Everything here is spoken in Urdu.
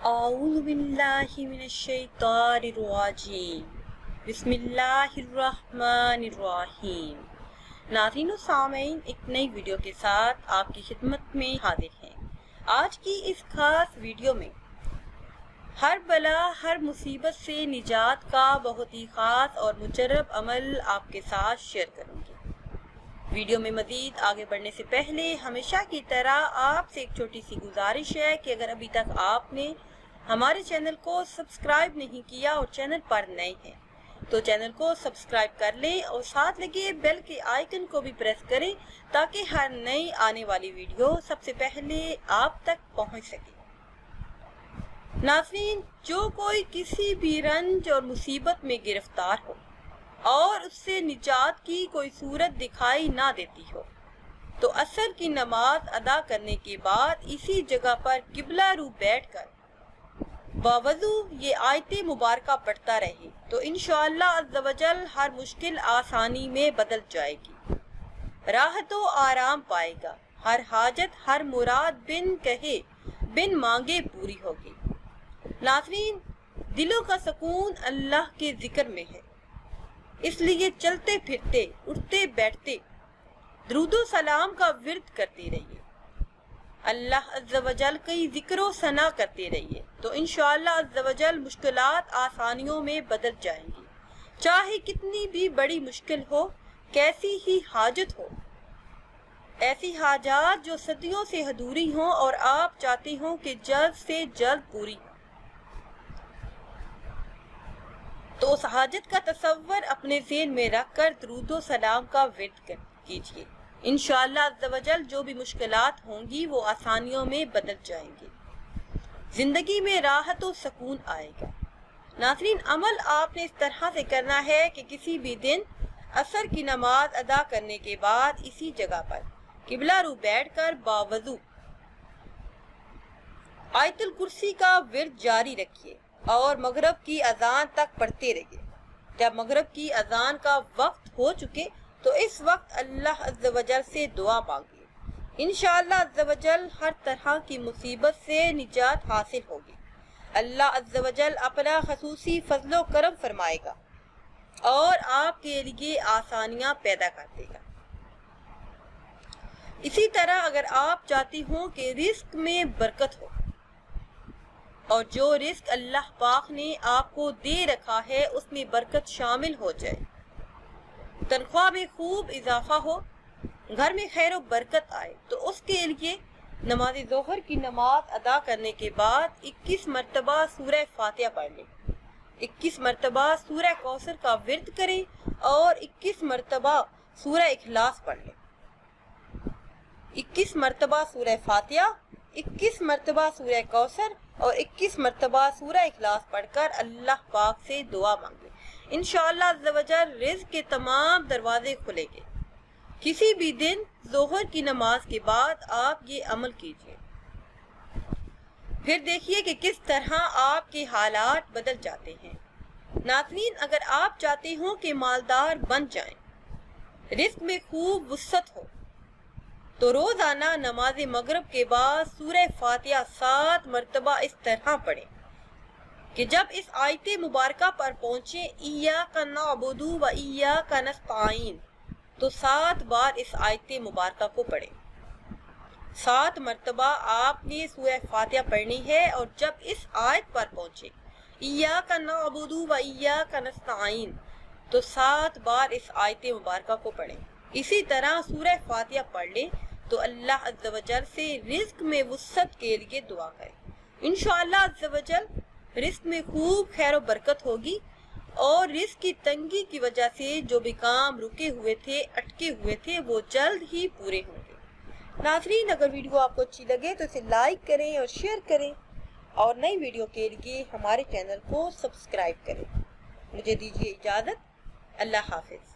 اعوذ باللہ من الشیطان الرجیم بسم اللہ الرحمن الرحیم۔ ناظرین و سامعین، ایک نئی ویڈیو کے ساتھ آپ کی خدمت میں حاضر ہیں۔ آج کی اس خاص ویڈیو میں ہر بلا ہر مصیبت سے نجات کا بہت ہی خاص اور مجرب عمل آپ کے ساتھ شیئر کروں گی۔ ویڈیو میں مزید آگے بڑھنے سے پہلے ہمیشہ کی طرح آپ سے ایک چھوٹی سی گزارش ہے کہ اگر ابھی تک آپ نے ہمارے چینل کو سبسکرائب نہیں کیا اور چینل پر نئے ہیں تو چینل کو سبسکرائب کر لیں اور ساتھ لگے بیل کے آئیکن کو بھی پریس کریں تاکہ ہر نئی آنے والی ویڈیو سب سے پہلے آپ تک پہنچ سکے۔ ناظرین، جو کوئی کسی بھی رنج اور مصیبت میں گرفتار ہو اور اس سے نجات کی کوئی صورت دکھائی نہ دیتی ہو تو عصر کی نماز ادا کرنے کے بعد اسی جگہ پر قبلہ رو بیٹھ کر باوضو یہ آیت مبارکہ پڑھتا رہے تو انشاءاللہ عز و جل ہر مشکل آسانی میں بدل جائے گی، راحت و آرام پائے گا، ہر حاجت ہر مراد بن کہے بن مانگے پوری ہوگی۔ ناظرین، دلوں کا سکون اللہ کے ذکر میں ہے، اس لیے چلتے پھرتے اٹھتے بیٹھتے درود و سلام کا ورد کرتے رہیے، اللہ عز و جل کی ذکر و ثنا کرتے رہیے تو انشاءاللہ عز و جل مشکلات آسانیوں میں بدل جائیں گی۔ چاہے کتنی بھی بڑی مشکل ہو، کیسی ہی حاجت ہو، ایسی حاجات جو صدیوں سے ادھوری ہوں اور آپ چاہتے ہوں کہ جلد سے جلد پوری ہو، تو اس حاجت کا تصور اپنے ذہن میں رکھ کر درود و سلام کا ورد کیجیے۔ انشاءاللہ عز و جل جو بھی مشکلات ہوں گی وہ آسانیوں میں بدل جائیں گی، زندگی میں راحت و سکون آئے گا۔ ناظرین، عمل آپ نے اس طرح سے کرنا ہے کہ کسی بھی دن عصر کی نماز ادا کرنے کے بعد اسی جگہ پر قبلہ رو بیٹھ کر باوضو آیت الکرسی کا ورد جاری رکھیے اور مغرب کی اذان تک پڑھتے رہیے۔ جب مغرب کی اذان کا وقت ہو چکے تو اس وقت اللہ عز و جل سے دعا مانگیے، انشاءاللہ عز و جل ہر طرح کی مصیبت سے نجات حاصل ہوگی۔ اللہ عز و جل اپنا خصوصی فضل و کرم فرمائے گا اور آپ کے لیے آسانیاں پیدا کر دے گا۔ اسی طرح اگر آپ چاہتی ہوں کہ رزق میں برکت ہو اور جو رزق اللہ پاک نے آپ کو دے رکھا ہے اس میں برکت شامل ہو جائے، تنخواہ میں خوب اضافہ ہو، گھر میں خیر و برکت آئے تو اس کے لیے نماز ظہر کی نماز ادا کرنے کے بعد 21 مرتبہ سورہ فاتحہ پڑھ لیں، 21 مرتبہ سورہ کوثر کا ورد کریں اور 21 مرتبہ سورہ اخلاص پڑھ لیں۔ 21 مرتبہ سورہ فاتحہ، 21 مرتبہ سورہ کوثر اور 21 مرتبہ سورہ اخلاص پڑھ کر اللہ پاک سے دعا مانگیں، انشاءاللہ عز و جل رزق کے تمام دروازے کھلیں گے۔ کسی بھی دن ظہر کی نماز کے بعد آپ یہ عمل کیجیے، پھر دیکھیے کہ کس طرح آپ کے حالات بدل جاتے ہیں۔ ناظرین، اگر آپ چاہتے ہوں کہ مالدار بن جائیں، رزق میں خوب وسعت ہو تو روزانہ نماز مغرب کے بعد سورہ فاتحہ 7 مرتبہ اس طرح پڑھیں کہ جب اس آیت مبارکہ پر پہنچے ایاک نعبد و ایاک نستعین تو 7 بار اس آیت مبارکہ کو پڑھیں۔ 7 مرتبہ آپ نے سورہ فاتحہ پڑھنی ہے اور جب اس آیت پر پہنچے ایاک نعبد و ایاک نستعین تو 7 بار اس آیت مبارکہ کو پڑھیں۔ اسی طرح سورہ فاتحہ پڑھ لیں تو اللہ عز و جل سے رزق میں وسعت کے لیے دعا کریں، انشاءاللہ عز و جل رزق میں خوب خیر و برکت ہوگی اور رزق کی تنگی کی وجہ سے جو بھی کام رکے ہوئے تھے، اٹکے ہوئے تھے، وہ جلد ہی پورے ہوں گے۔ ناظرین، اگر ویڈیو آپ کو اچھی لگے تو اسے لائک کریں اور شیئر کریں اور نئی ویڈیو کے لیے ہمارے چینل کو سبسکرائب کریں۔ مجھے دیجیے اجازت، اللہ حافظ۔